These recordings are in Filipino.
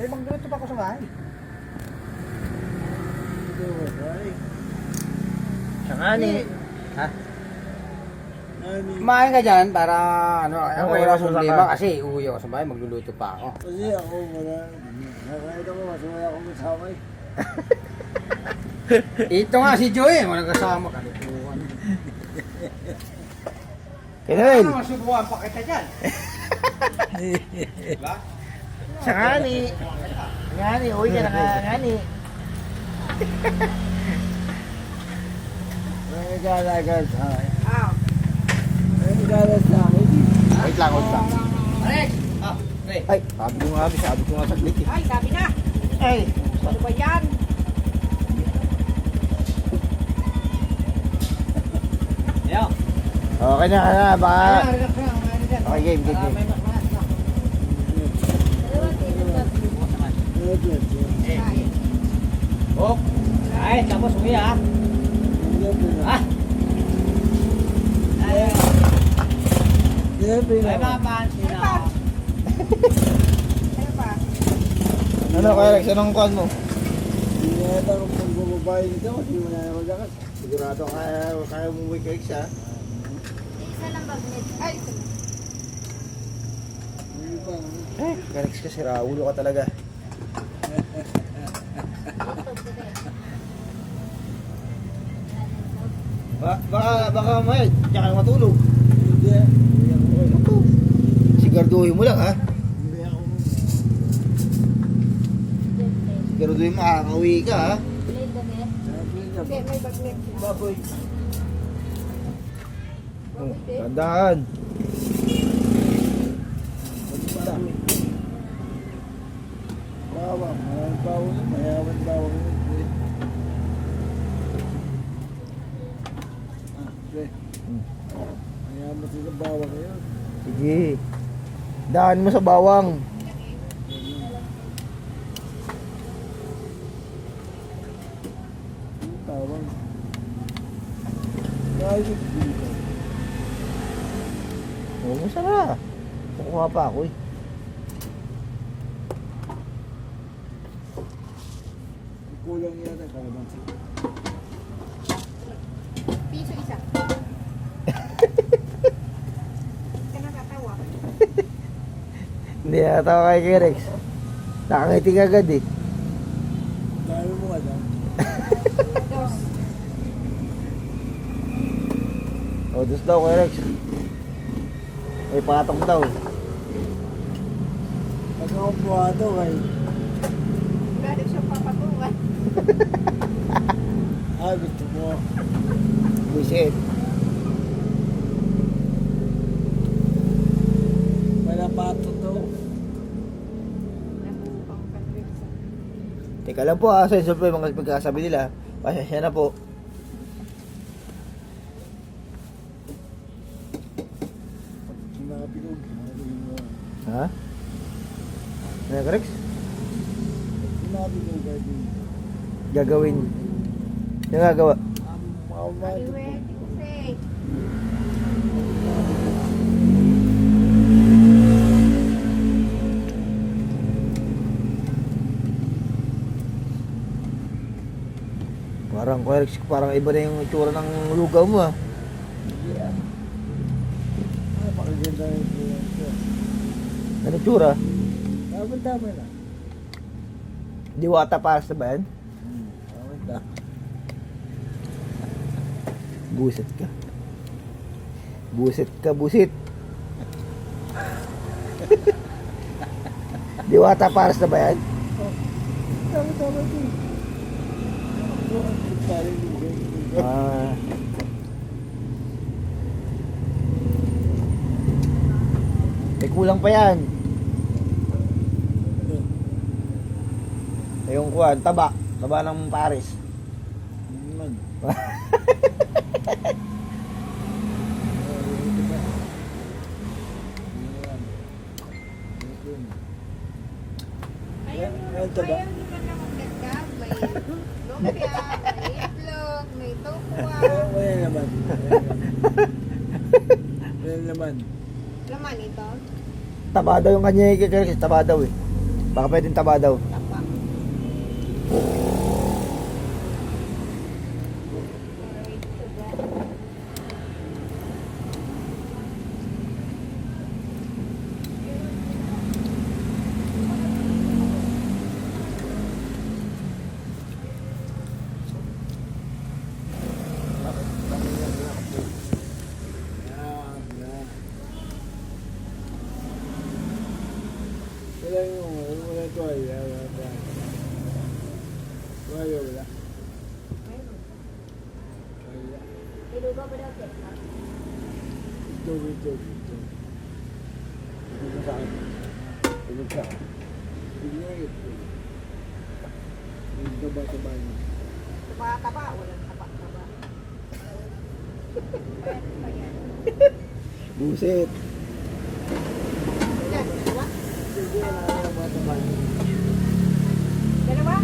Ay, magluto pa ako sa bahay. Sangani. Ha? Kumain ka dyan para ano, ako Okay, oras ako ng sa lima ka. kasi uuwi ako sa bahay, magluluto pa ako. Kasi ako wala. Nakakita ko, mas wala akong kasama eh. Ito nga si Joey, walang kasama. Kalutuan. Kinoel. Ano, masubukan pa kita dyan. Diba? Sangani. Ngani, uy ka na ngani. May galagal sa akin. Ah. May galagal sa akin. Wait lang, wait lang. Alex! Ah, okay. Ay, sabi ko nga saglit eh. Ay, sabi na. Ay, Ano ba yan? Ayaw. okay na, baka. Relax lang, kumain dyan. Okay, game, game, game. May mas. Oh, ay, tapos uwi ah. Ah, ay, ay, mapansin na ako. Ano pa? Ano kaya Rex, anong kuhan mo? Hindi na ito kung bumabay nito kasi wala na magakas. Sigurado kaya mo wake Rex ha? Isa lang bagnet. Ay, isa lang. Hindi pa. Eh, Rex ka sira, ulo ka talaga. Baka may, diyan ka na matulog. Hindi. Hindi ako. Siguraduhin mo lang ha? Hindi ako. Siguraduhin mo, makakauwi ka ha? Sabi niya, Hindi, may bagnet. Baboy. Oh, tandaan. bawang. Maraming bawang yun. Mayaman bawang yun. Pre. Mayaman sila bawang yun. Sige. Daan mo sa bawang. Bawang. Kahit dito. Oo, masara. Kukuha pa ako eh. Kulang yata kalamansi. Piso isa. Ka nakatawa. Hindi natawa kay Rex. Nakangiti agad eh. Dahil mo alam. Dos. O, dos daw kay Rex. May patong daw. Pag ako buhato kay Grabe siya papatungan. gusto mo. Buisit. Wala pato to. Nakupang kanwisa. Teka lang po ha, sensor po yung mga pagkasabi nila. Pasensya na po. Sinabi ko, gagawin mo. Ha? Ano Rex? Sinabi ko, gagawin mo. Gagawin. Yung gagawa. Ay, wait. Say. Parang Rex, parang iba na yung itsura ng lugaw mo ah. Pakaganda yung ito. Ano itsura? Tama na. Diwata pasta ba yan? Tama. Buset ka. Buset ka, busit. Diwata pasta ba yan? Tama ito. Ah. May kulang pa yan. Yung kuwan, taba. Taba ng Paris. Ayaw nyo man na magdagdag. May lumpia, may itlog, may tokwa. Wala naman. Wala naman. Laman ito. Taba daw yung kanya kasi taba daw eh. Baka pwedeng taba daw. Tapa. Wala yung, wala ito ay, wala. Wala, wala. Ilugaw ba daw kita? Ito. Ito sa akin. Ito sa akin. Ito. Ito ba ito ba niya? Tumataba, walang taba-taba. Ayan. Buset. Ilan? Dalawa? Hindi na alam ba ito ba niya? Dalawa?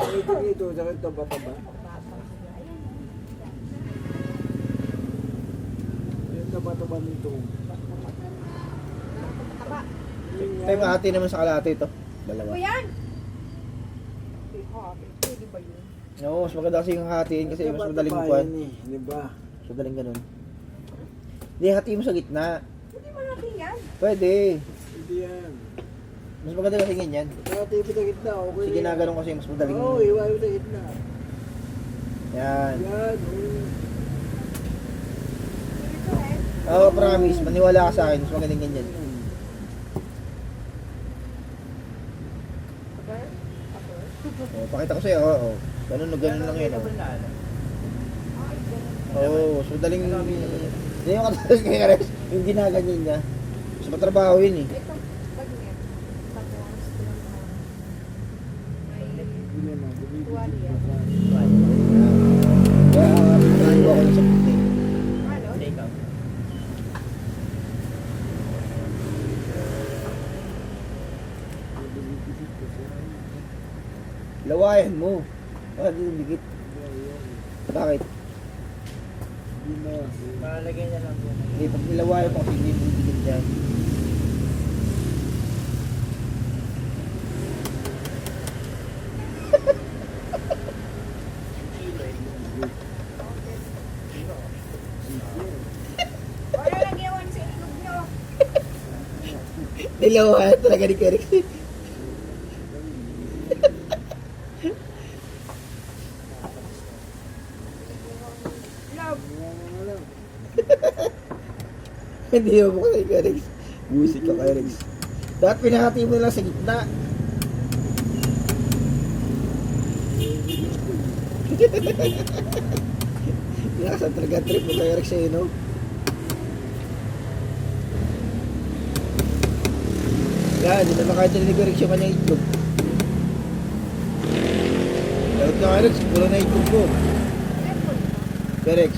Ito, sakit ito ba ito ba? Yung taba-taba nito. Taba. Tayo mahati naman sa kalate ito. Dalawa. Ano yan? Pwede ba yun? Oo, mas maganda kasi yung hatiin kasi mas madaling kuhan. Di ba? Mas madaling ganun. Hindi, hati mo sa gitna. Hindi mo natin yan. Pwede. Hindi yan. Mas maganda kasi ganyan. Nakatipid sa gitna, okay. Sige na ganun kasi mas madaling. Oo, iwayo sa gitna. Yan. Yan, Ito eh. Oo, promise. Maniwala ka sa akin. Mas magaling ganyan. Upper? Upper? Oo, pakita ko sa'yo. Oo. Ganun lang yun. Oo. Ay, ganun. Oo, mas madaling. Hindi yung katulad kay Karex. Yung ginaganyan niya. Mas matrabaho yun eh. Ito, bagnet. Tapos, may tuwalya. Kaya, nandito ako sa puti. Ano? Lawayan mo. Ah, dikit. Bakit? Malagay na lang doon. Hindi, pag nilawayan mo kasi hindi mo dikit dyan. Wala lang yawan sa ilog nyo. Nilawayan talaga ni Karex. Love. Hindi mo ko kay Karex. Busik ka Karex. Dapat pinahati mo lang sa gitna. Nasa talaga trip mo kay Karex eh, no? Yan, hindi na makahit ni Karex yung kanyang itlog. Dapat na Karex, kulang na itlog mo. Karex,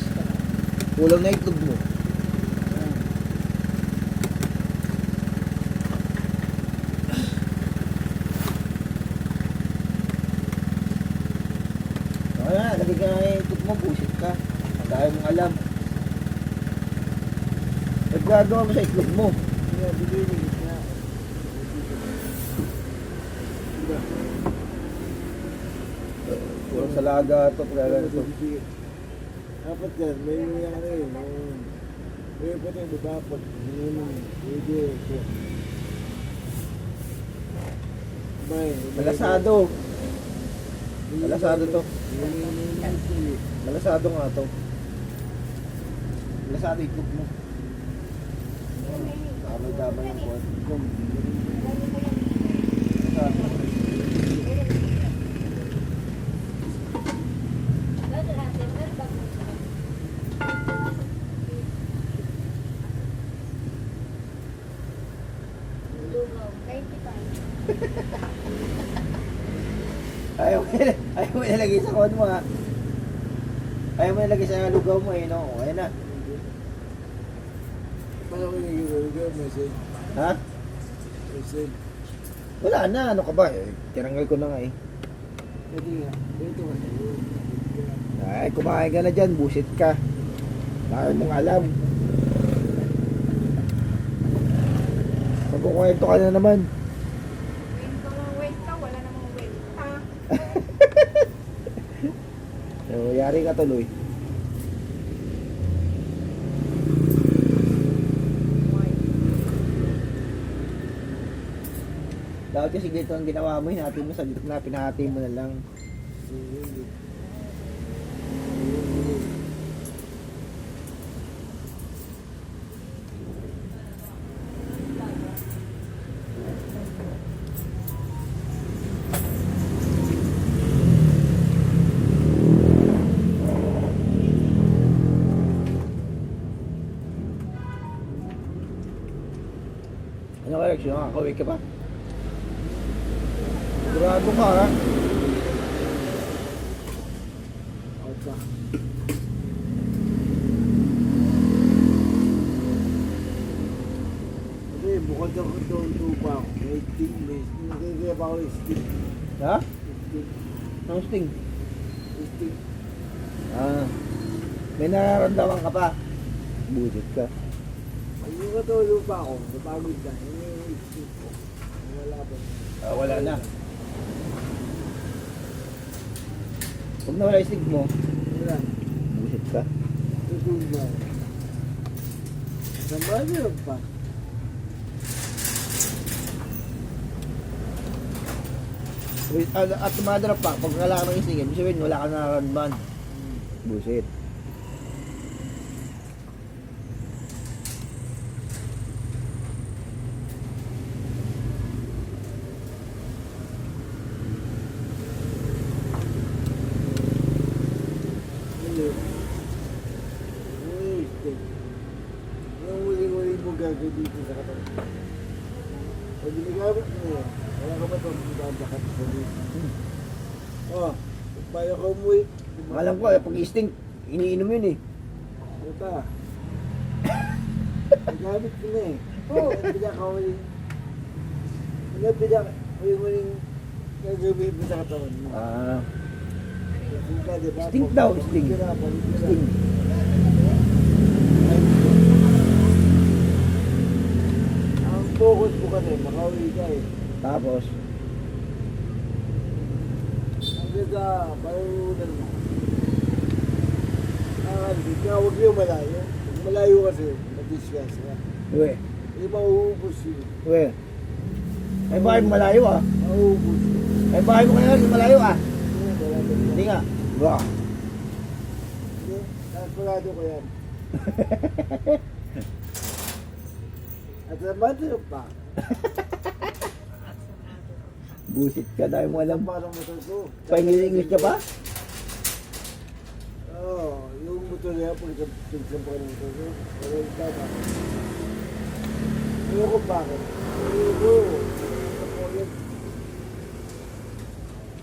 kulang na itlog mo. Wala, lagi ka na itlog mo, busit ka. Dahil mong alam. Nagagawa mo sa itlog mo. Kaya, bigay niya gitna. Diba? Kulang sa laga ito, pagkagan ito. Dapat yan, may yung ano yun. May pati yung dapat. Pwede. Malasado. Malasado to. Malasado nga to. Malasado itlog mo. Damay-damay ang buwan. Ayaw mo ilagay sa kod mo ha. Ayaw mo ilagay sa lugaw mo eh, no? Ayan na. Paano ko yung message? Ha? Message. Wala na, ano ka ba? Eh, tinanggal ko na nga eh. Pwede nga. Ito nga. Ay, kumain ka na dyan, busit ka. Dahil mong alam. Nagkukwento ka na naman. Kwento ng kwento, wala namang kwento. So, yari ka tuloy. Dapat kasi dito ang ginawa mo, hinati mo sa gitna, pinahati mo na lang. Ano ka, Rex? Nakakawig ka pa? Sigurado ka, ha? Opa. Kasi bukod ako doon tupa ako. May stick, nagkikaya pa ako yung stick. Ha? Stick. Anong sting? Stick. Ah. May nararamdaman ka pa? Busit ka. Pag yung katulo pa ako, napagod na. Yun yung stick ko. Wala pa. Ah, wala na. Pag nawala yung stig mo, Wala. busit ka. Tutulog na. Naman pa. At tumadarap pa, pag wala ka ng istingin, ibig sabihin wala ka nararamdaman. Busit. Yung huli-huli mo gagawin dito sa katawan. Pag ginagamit mo yun, wala ka ba ito magbabakat sa dito? Oh, payo ka umuwi. Alam ko, pag isting, iniinom yun eh. Ito. Nagamit ko na eh. Oo, nabila ka huling. Nabila ka huling gagawin mo sa katawan mo. Ah, Ka, diba? sting daw, sting. Sting. Ang focus mo kasi, makauwi ka eh. Tapos, Ang ganda, parunan mo. Kaya huwag yung malayo. Pag malayo kasi, madisgas ka. uwe, Hindi mauubos yun. uwe. Ay bahay mo malayo ah. Mauubos yun. Ay bahay mo ngayon, malayo ah. Wala ba Hindi yan? nga. Wah. Hindi, kalkulado ko yan. At naman pa. Busit ka dahil mo alam. Parang motor ko. Pahingil-ingil ka pa? Oo, yung motor niya, pagsampa ng motor ko. Wala yung tama. Ayoko bakit? Ayoko. Ako yun.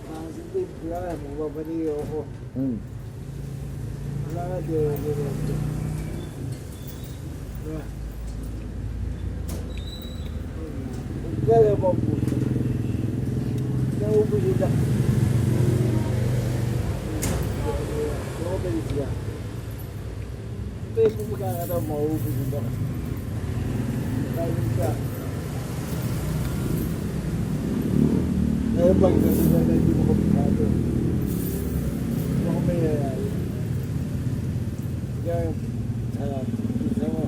Positive lang. Magbabaliyo ako. Hmm. Wala ka, dire. Kaya ba ang puso? Naubos yun lang. Naubos siya. Pero kung magkakataon, maubos yun lang. Kaya siya. Ngayon pag nasa na hindi mo kapitado. Hindi ako may nangyayari. Kaya, isa mo.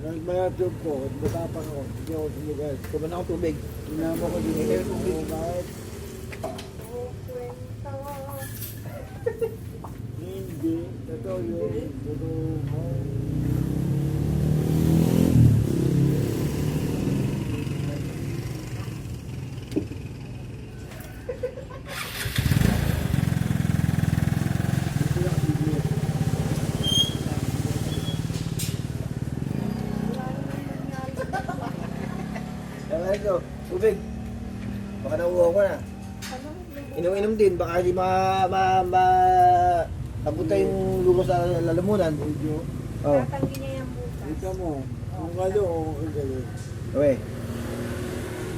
Nang mga job ko, at matapang ako, hindi ako sumugal. Kuman ako tubig. Inama ko din Eh, ako. Bakit? Kwento. Hindi. Totoo yun. Totoo mo. Dito lang bibig. Kaya ito, tubig. Baka nauuhaw ko na. Inom-inom din, baka hindi abuta yung lubos sa lalamunan. Medyo. Oh, Tatanggi niya yan bukas. Kita mo. Kung ano, ang galing. okay.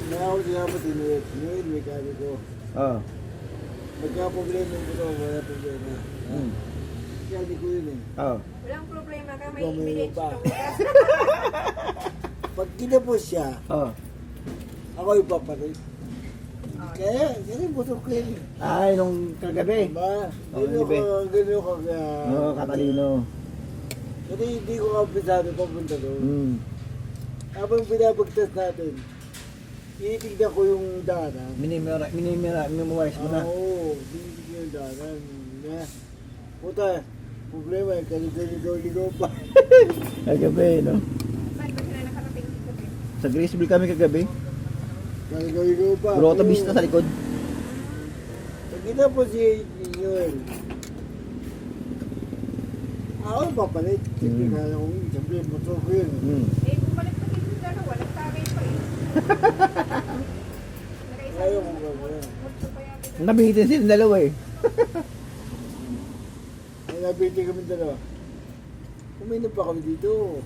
May ako sinabi tinuwit. Tinuwit, mekaniko. Oh. Magka-problema ko ito, wala problema. Hmm. Kaya di ko yun eh. Oh. Walang problema ka, may Ikaw may village lupa. ka bukas. Pag kinapos siya, Oh. ako ipapalit. Kaya butok ko yun. Ay, nung kagabi. Diba? Oo, Gano'n ka Oo, katalino. Kasi hindi ko kapisado papunta doon. Hmm. Habang binabagtas natin, tinitignan ko yung daanan. Minimarize mo na. Oo, tinitignan yung daanan. Na, puta, problema, kaligaw-ligaw pa. Kagabi, no? Saan ba sila nakarating dito? Sa Graceville kami kagabi. Kaligaw-ligaw pa. Grotto Vista sa likod. Pag kinapos si Joel, ako yung papalit. Siyempre, kaya kong, siyempre, motor ko yun. Hmm. Eh, bumalik pa dito sa dalawa. Nagtagay pa eh. Nakaisa Ayaw yung ko gagawin. multo pa yata. Nabihitin sila dalawa eh. Ay, nabiti kami dalawa. Uminom pa kami dito.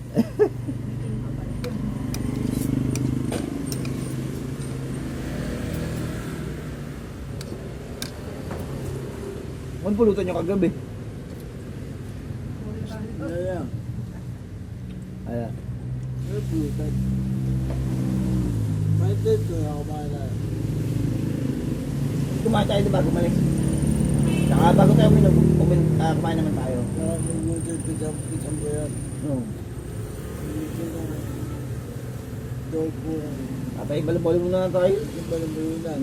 Ano pulutan nyo kagabi? Ano yan? Ayan. Ano pulutan? May dito ako maalala. Kumain tayo diba? Gumalis. Saka bago tayo kumain naman tayo. Parang nagluto pisang ko yan. No. Nagluto na dog po. Patay, balabalo muna na tayo. Yung balambunan.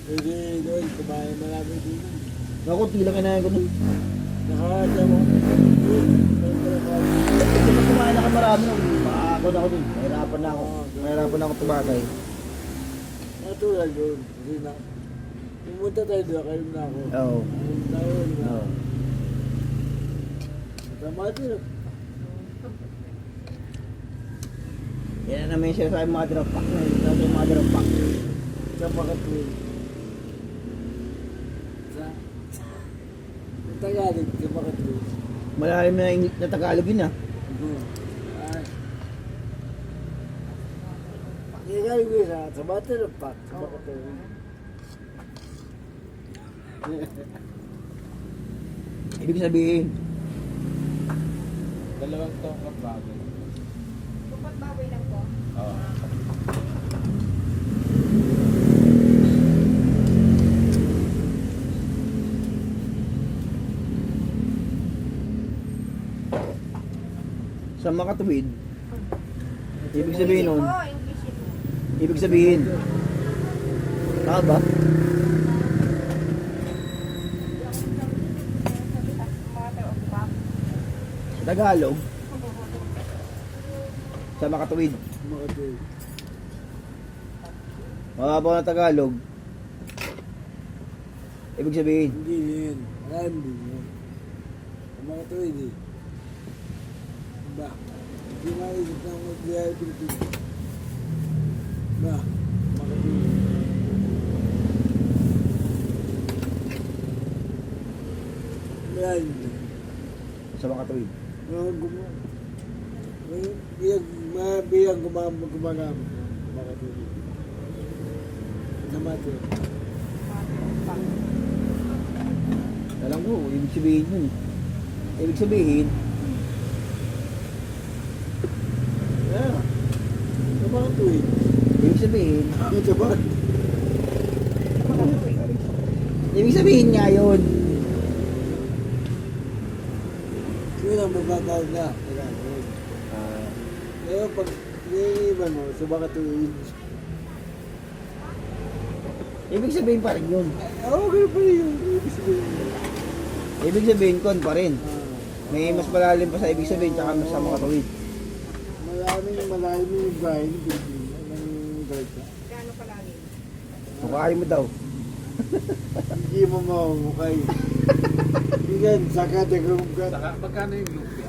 Pwede doon, kumain marami dito. Ako, tilang kinain ko nun. Nakakasya mo. Kasi pag kumain na ka marami, makakakon ako dun. Mahirapan na ako tumatay. Natulad doon. Kasi na, pumunta tayo doon, kayo na ako. Oo. Ayun tayo. Oo. Tama doon. Yan na naman siya sa mother of pack na yun. Sa mother of pack. Sa Makatuwid. Sa Tagalog, sa Makatuwid. Malalim na Tagalog yun ah. Ay. Tagalog yun ha, sa Matter of Fact, sa Makatuwid. Ibig sabihin, Dalawang taong kabago. Tupat baboy lang po. Oo. sa makatuwid, ibig sabihin nun, Oo, English ito. ibig sabihin, tama ba? Mother of God. Sa Tagalog, sa makatuwid, Makatuwid. mababaw na Tagalog, ibig sabihin, Hindi yun. Alam din yun. Sa Makatuwid eh. Ba? Hindi maisip na mag-biyahe Pilipinas. Ba? Makatuwid. Yan. sa makatuwid. Bilang gumagamit. Makatuwid. Namato. Alam ko, ibig sabihin yun. Ibig sabihin, Yeah. Sa Makatuwid. ibig sabihin, Sa Makatuwid. ibig sabihin nga yun. Yun ang mababaw na. Tagalog. Pero pag niliman mo, sa Makatuwid. Ibig sabihin pa rin yun. Oo, ganun pa rin yun. Ibig sabihin. Ibig sabihin kon pa rin. Ah, May mas malalim pa sa ibig sabihin tsaka mas sa makatuwid. maraming yung bahay ng Pilipinas ng Garda. Gaano kalagi? Mukhain mo daw. Hindi mo mamamukay. Yan, saka dagong ka. Saka, magkano yung lumpia?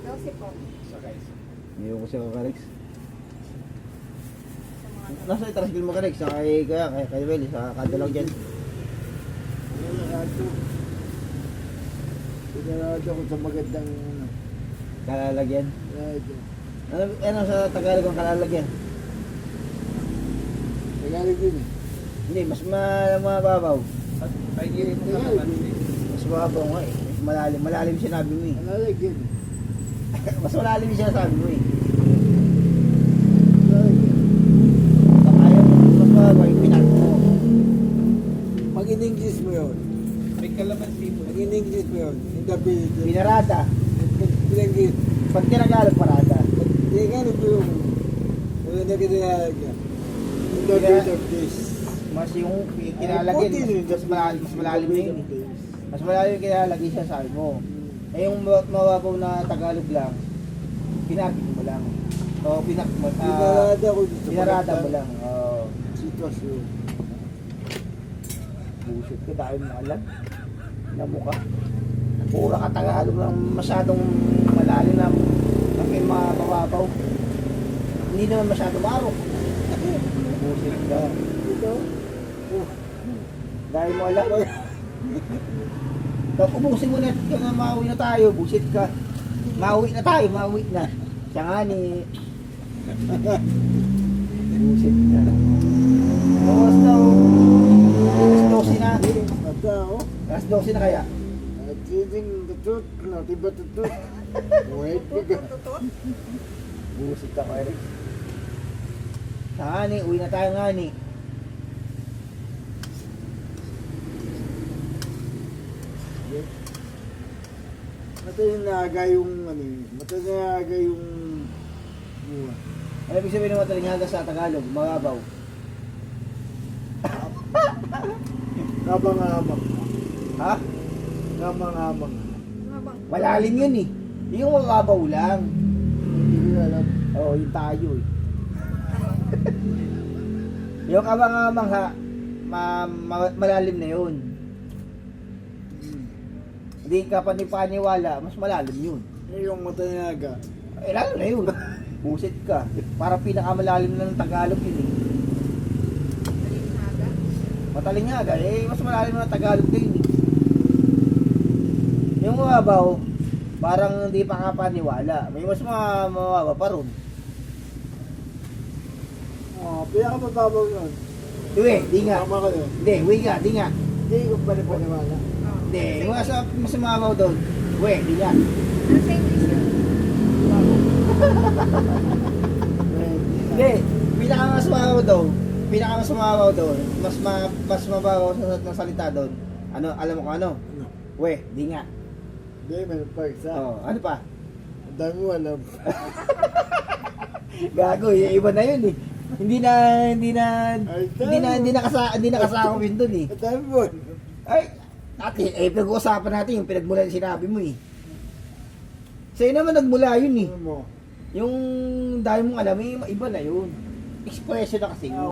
Kasi po. Sakay. Ngayon ko siya kakarex. Sa mga Nasa itrasil mo karex, sa kay Welly, sa kadalang dyan. Ato. Pinarado ko sa magandang Kalalagyan. radyo. Ano sa Tagalog ang kalalagyan? Tagalog yun eh. Hindi, mas mababaw. Ay, hindi mo naman. Mas mababaw nga eh. Mas malalim. Malalim sinabi mo eh. Tagalog yun eh. Mas malalim siya sabi mo eh. Ay, Kaya mas mababa yung pinag mo. Pag in-English mo yun, May kalamansi mo. pag in-English mo yun, in the village, Pinarada. pinanggit, Pag tinagalog, parada. hindi ka na po yung, wala na kinalaga. In the village of this. Mas yung kinalagyan, mas malalim na yun eh. Mas malalim yung kinalagyan siya sabi mo. Eh yung mababaw na Tagalog lang, pinakit mo lang. O Pinarada ko dito. pinarada mo lang. Sitwasyon. Bullshit ka dahil mo alam. Na mukha. Pura ka Tagalog lang masyadong malalim na ang mababaw. Hindi naman masyado marok. Bullshit ka. Ito, Dahil mo alam. Tapos ubusin mo na mauwi na tayo. Bullshit ka. Mauwi na tayo, mauwi na. Siya nga ni... Bullshit ka. Oras daw. Alas 12 na. mata ako. Alas 12 na kaya. Chasing the truth, nothing but the truth. Wait, biga. Bullshit ka, Eric. Siya nga ni, uwi na tayo nga ni. Mata yung naga yung ano yun. Mata yung naga yung buwa. Ano ibig sabihin ng matalingaga sa Tagalog? Mababaw. Kabang-abang. Ha? Kabang-abang. Mabang. Malalim yun eh. Yung mababaw lang. Hindi ko alam. Oo, yung tayo eh. Yung abang-abang ha, malalim na yun. Hindi ka panipaniwala, mas malalim yun. Yung mata yung naga. Eh, lalo na yun. Busit ka. Parang pinakamalalim na ng Tagalog yun eh. Malinhaga. Matalingaga, eh, mas malalim na ng Tagalog din eh. Yung mababaw, parang hindi pa kapaniwala. May mas mababa pa ron. Pinakamababaw nun. Di nga. Tama ka nun. Hindi, di nga. Hindi ko pa rin paniwala. Hindi, yung mas mababaw doon. Di nga. Ano sa English yun? Hindi, pinakamas mababaw doon. Pinakamas mababaw doon. Mas mababaw sa salita doon. Ano, alam mo kung ano? Ano? Di nga. Hindi, meron pa isa. Oh, ano pa? Ang dami mo alam. Gago, iba na yun eh. Hindi na kasama yun doon eh. Ang dami mo. Ay, pinag-uusapan natin yung pinagmula yung sinabi mo eh. Sa'yo naman nagmula yun eh. Ano mo? Yung dahil mong alam, iba na yun. Expression na kasi yun.